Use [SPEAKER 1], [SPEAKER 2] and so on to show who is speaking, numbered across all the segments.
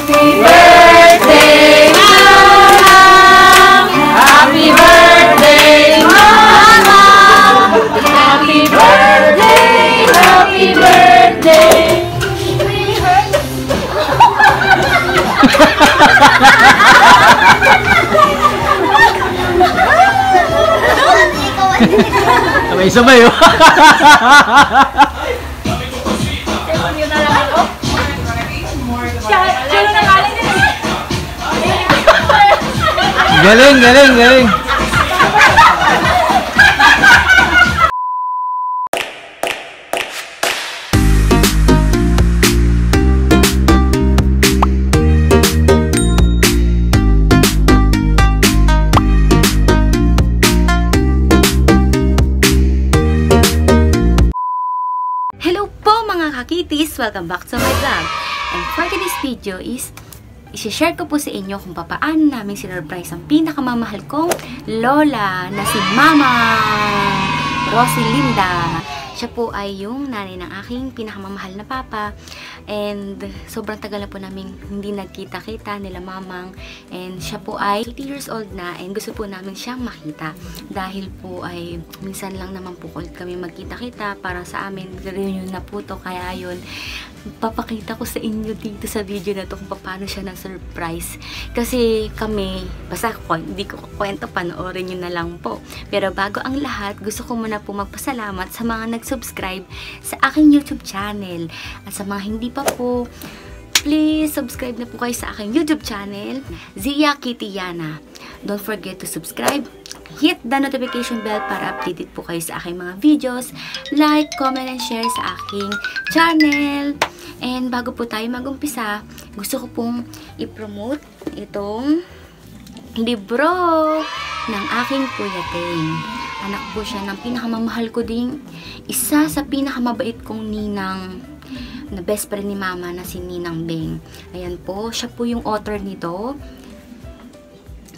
[SPEAKER 1] birthday, Mama! Happy birthday, Mama! Happy birthday, happy birthday!
[SPEAKER 2] Sabay-sabay oh. Galing, galing, galing.
[SPEAKER 3] Hello po mga kakitis! Welcome back to my vlog. And for today's video is i-share ko po sa inyo kung paano namin sinurprise ang pinakamamahal kong lola na si Mama Rosalinda. Siya po ay yung nanay ng aking pinakamamahal na papa. And sobrang tagal na po namin hindi nagkita-kita nila mamang. And siya po ay 80 years old na and gusto po namin siyang makita. Dahil po ay minsan lang naman po ulit kami magkita-kita para sa amin. Reunion na po to. Kaya yun, papakita ko sa inyo dito sa video na to kung paano siya na-surprise. Kasi kami, basta hindi ko kwento, panoorin nyo na lang po. Pero bago ang lahat, gusto ko muna po magpasalamat sa mga nag-subscribe sa aking YouTube channel. At sa mga hindi pa po, please subscribe na po kayo sa aking YouTube channel, Zia Kitiana. Don't forget to subscribe, hit the notification bell para updated po kayo sa aking mga videos, like, comment, and share sa aking channel. And bago po tayo mag-umpisa, gusto ko pong i-promote itong libro ng aking Kuya Teng. Anak po siya ng pinakamamahal ko ding isa sa pinakamabait kong ninang na best friend ni Mama na si Ninang Beng. Ayan po, siya po yung author nito.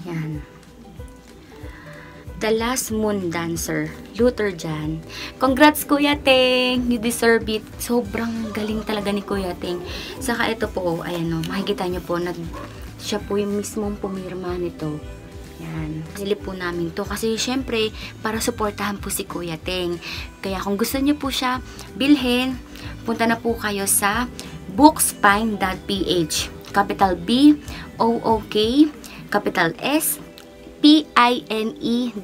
[SPEAKER 3] Ayan. The Last Moon Dancer, Luther Jan. Congrats Kuya Teng! You deserve it. Sobrang galing talaga ni Kuya Teng. Saka ito po, ayan o, makikita nyo po, siya po yung mismong pumirma nito. Yan. Silip po namin to kasi syempre para suportahan po si Kuya Teng. Kaya kung gusto niyo po siya bilhin, punta na po kayo sa bookspine.ph. Capital B, O-O-K, capital S, P-I-N-E.ph.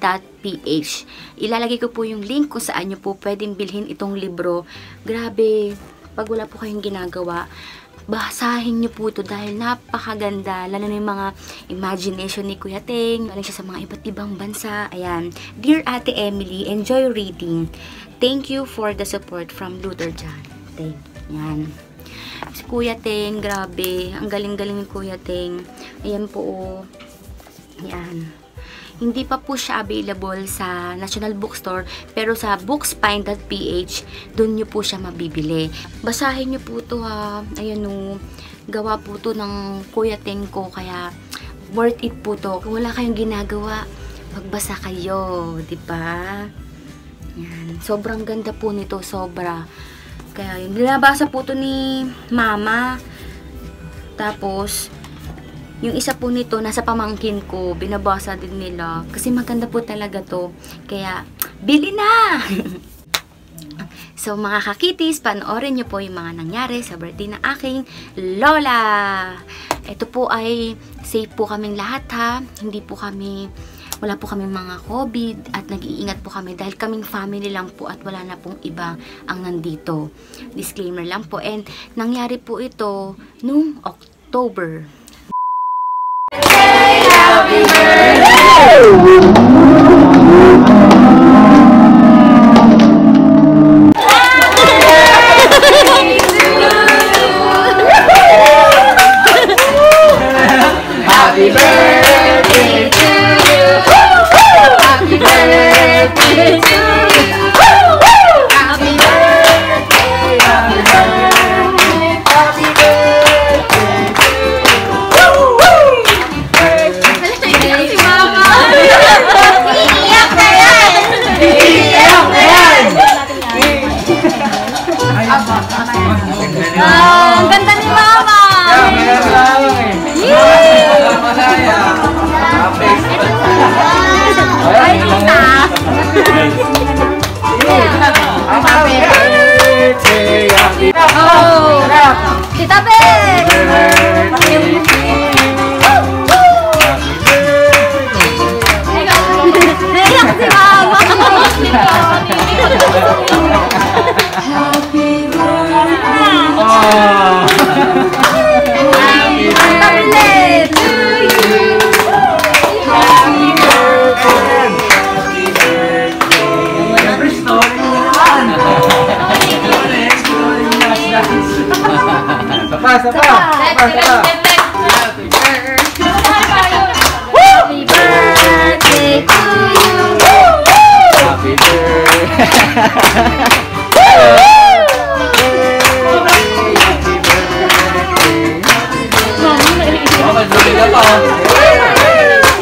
[SPEAKER 3] Ilalagay ko po yung link kung saan nyo po pwedeng bilhin itong libro. Grabe, pag wala po kayong ginagawa, basahin niyo po ito dahil napakaganda. Lalo na yung mga imagination ni Kuya Teng. Galing siya sa mga iba't ibang bansa. Ayan. Dear Ate Emily, enjoy reading. Thank you for the support from Luther Jan. Teng. Ayan. Si Kuya Teng, grabe. Ang galing-galing ni Kuya Teng. Ayan po. Ayan. Hindi pa po siya available sa National Bookstore, pero sa bookspine.ph, doon nyo po siya mabibili. Basahin nyo po ito ha. Ayan o, gawa po ito ng Kuya Teng ko, kaya worth it po to. Kung wala kayong ginagawa, magbasa kayo, diba? Yan. Sobrang ganda po nito, sobra. Kaya yun, binabasa po ito ni Mama. Tapos, yung isa po nito, nasa pamangkin ko, binabasa din nila. Kasi maganda po talaga to. Kaya, bili na! So, mga kakitis, panoorin nyo po yung mga nangyari sa birthday ng aking lola. Ito po ay safe po kaming lahat ha. Hindi po kami, wala po kami mga COVID at nag-iingat po kami dahil kaming family lang po at wala na pong iba ang nandito. Disclaimer lang po. And nangyari po ito noong October.
[SPEAKER 1] Happy birthday! Happy birthday to you! Happy birthday to you! Happy birthday! Happy birthday! Happy birthday to you! Si Mama! Iiyak kaya!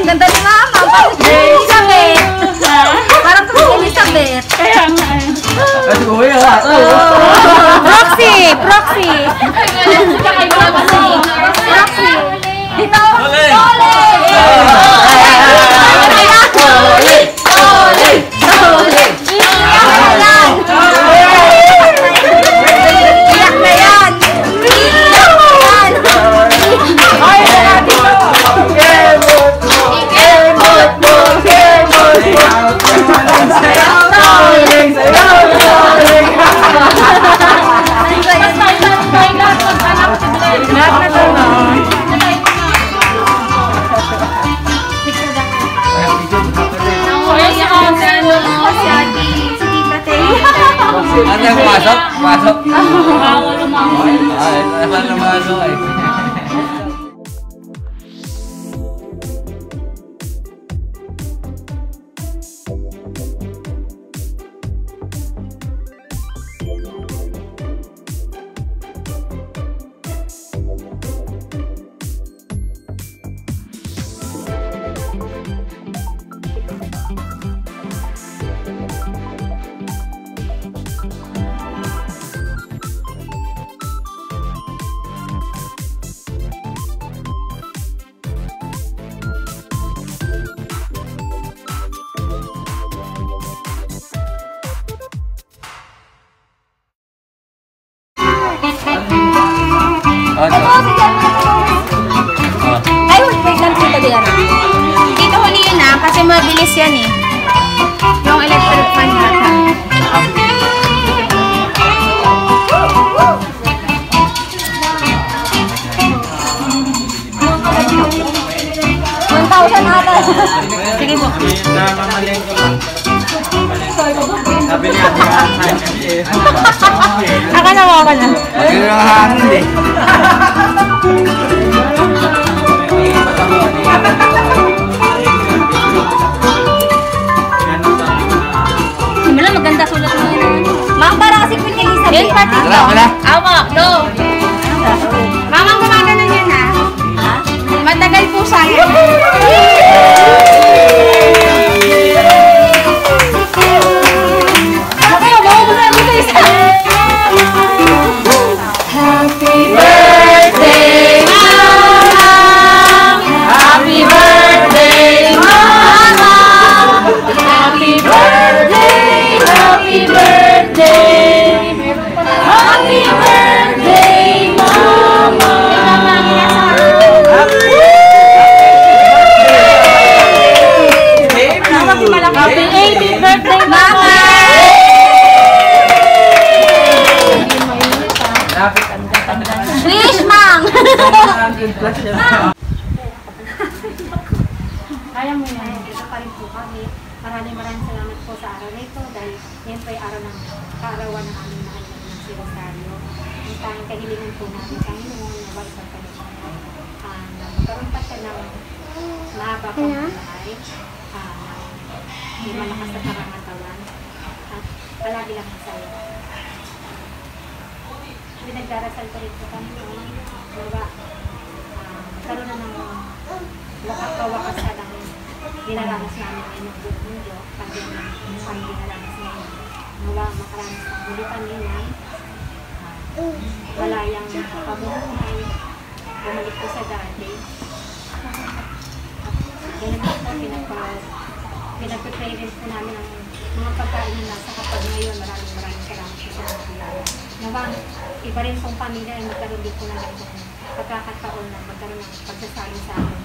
[SPEAKER 1] Ganda ni Mama. Parang si Elizabeth. Parang si Elizabeth.
[SPEAKER 4] Kaya nga eh.
[SPEAKER 2] Kasi kuya nga.
[SPEAKER 1] Proxy! Proxy! Proxy! Dito!
[SPEAKER 2] Solid!
[SPEAKER 1] Solid! Solid! Iyak na yan! Iyak na yan! Ay, dito! Kemot mo! Kemot mo!
[SPEAKER 2] Sayaw! Ano yung pumasok? Pumasok?
[SPEAKER 4] Bawal lumangoy.
[SPEAKER 2] Ay, saan lumasok ay?
[SPEAKER 1] Ay, wait lang dito diyan. Dito huli yun na kasi mabilis yan eh. Yung electric fan natin. Sige po.
[SPEAKER 2] Sabi niya,
[SPEAKER 1] Aka na ako na.
[SPEAKER 2] Pagkano ang hangin eh.
[SPEAKER 1] Simula maganda sulat mo yun. Ma'am, para kasi Queen Elizabeth. Yun, pati ito.
[SPEAKER 2] Wala, wala.
[SPEAKER 1] Awa, no. Mama, kumana na yan ha. Matagal po sayang. Happy birthday, Mama! Happy birthday, Mama! Happy birthday, happy birthday! Happy birthday, Mama! Happy 80th birthday, Mama! Wish, Mang!
[SPEAKER 4] Kaya mo yan. Ito pa rin po kami. Maraming salamat po sa araw na ito dahil yan po ay araw ng kaarawan ng aming mahal na si Rosario. Ang tanging kahilingan po namin Panginoon na wag sa Panginoon. Na magkaroon pa siya ng mahaba pang buhay. Hindi malakas sa karangatawan. At palagi lang masaya. Pinagdarasal ko rin po kami noon. Diba? Magkaroon na ng kawakas na lang dinaranas namin ngayon ng buong mundo. Pandemya ang dinaranas ngayon. Mula makaranas ng bulitan nilang malayang pamumuhay. Bumalik po sa dati. Ganun po pinagpipray rin po namin ang mga pagkain na nasa kapag ngayon. Maraming salamat po sa mga kilala. Nawang iba rin pong pamilya ay magkaroon din po na rin pong pagkakataon na magkaroon ng pagsasali sa amin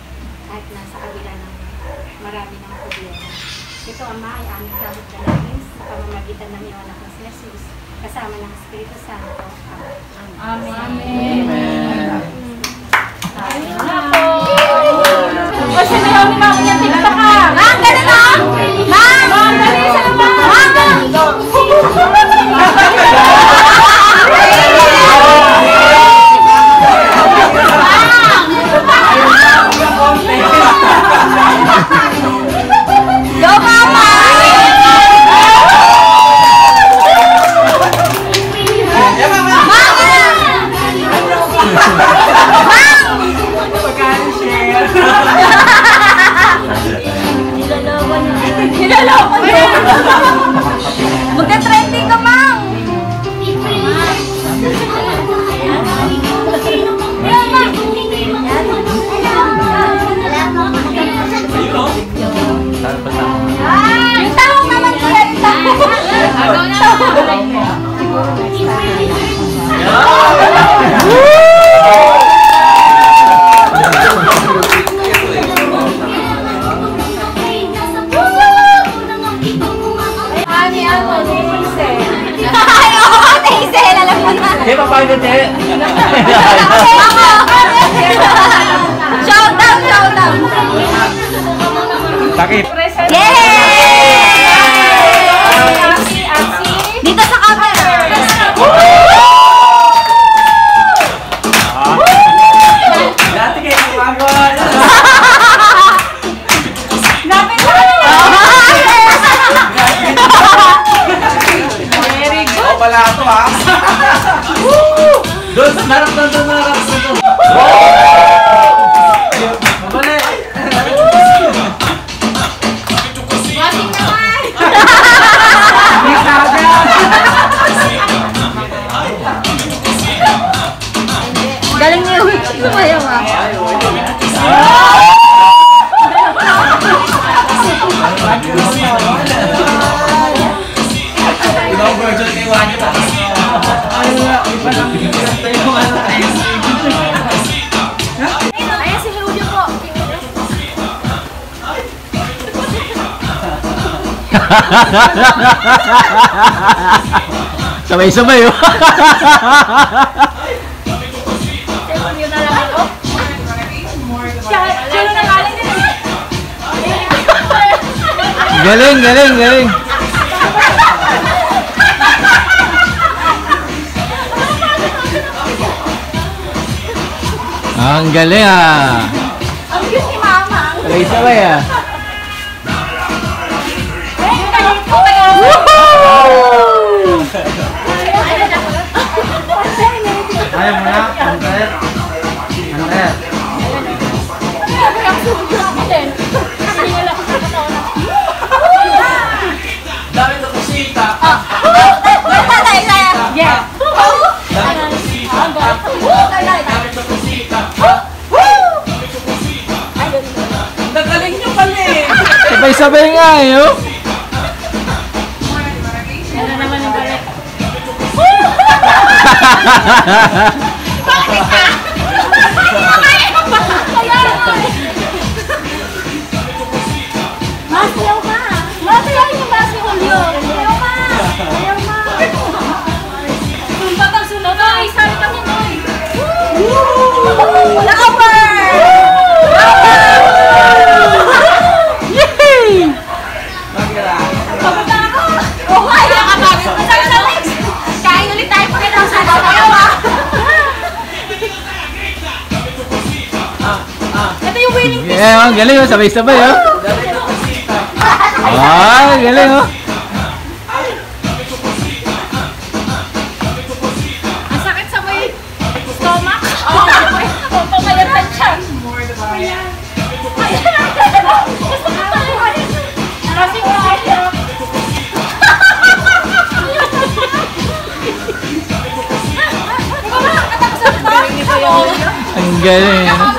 [SPEAKER 4] kahit nasa kabila ng marami ng problema. Ito, Ama, ay aming damot dalangin sa pamamagitan ng iyong anak na si Jesus kasama ng Espiritu Santo. Amen. Amen. Ayun na po. O, sinayaw ni Mama niya, tigpa ka.
[SPEAKER 1] Mang, ganun na! Mang!
[SPEAKER 4] Mang, dali sa naman.
[SPEAKER 1] Go, Mama! Mang!
[SPEAKER 2] Sabay-sabay oh.
[SPEAKER 1] Yun na lang ako. Sino na galing din?
[SPEAKER 2] Galing, galing, galing. Ang galing ah.
[SPEAKER 1] Ang cute ni Mama.
[SPEAKER 2] Sabay-sabay ah. Ayaw mo na, Hunter. Hunter. Dami sa kusita.
[SPEAKER 1] Yeah.
[SPEAKER 2] Nagaling nyo pala eh. Sabay-sabay nga eh oh.
[SPEAKER 1] Ano naman yung balik? Masayaw ka! Masayaw yung ba si Julio? Masayaw ka! Masayaw ka! Sunta kang sunod ay! Sabi kami noy! Lover! Yay! Pagod na ako! Oh my! Nakapagod! Masabi sa next! Kain ulit tayo pakita ko sa sayaw ah! Ito yung winning team!
[SPEAKER 2] Yeah, galing oh. Sabay-sabay oh. Ah, galing oh.
[SPEAKER 1] Ang sakit sa may stomach. O, pamayat ang tiyan. Ayan. Gusto ko tayo. Kasi kaya. Ikaw ba nakakatapos sa ito?
[SPEAKER 2] Ang galing.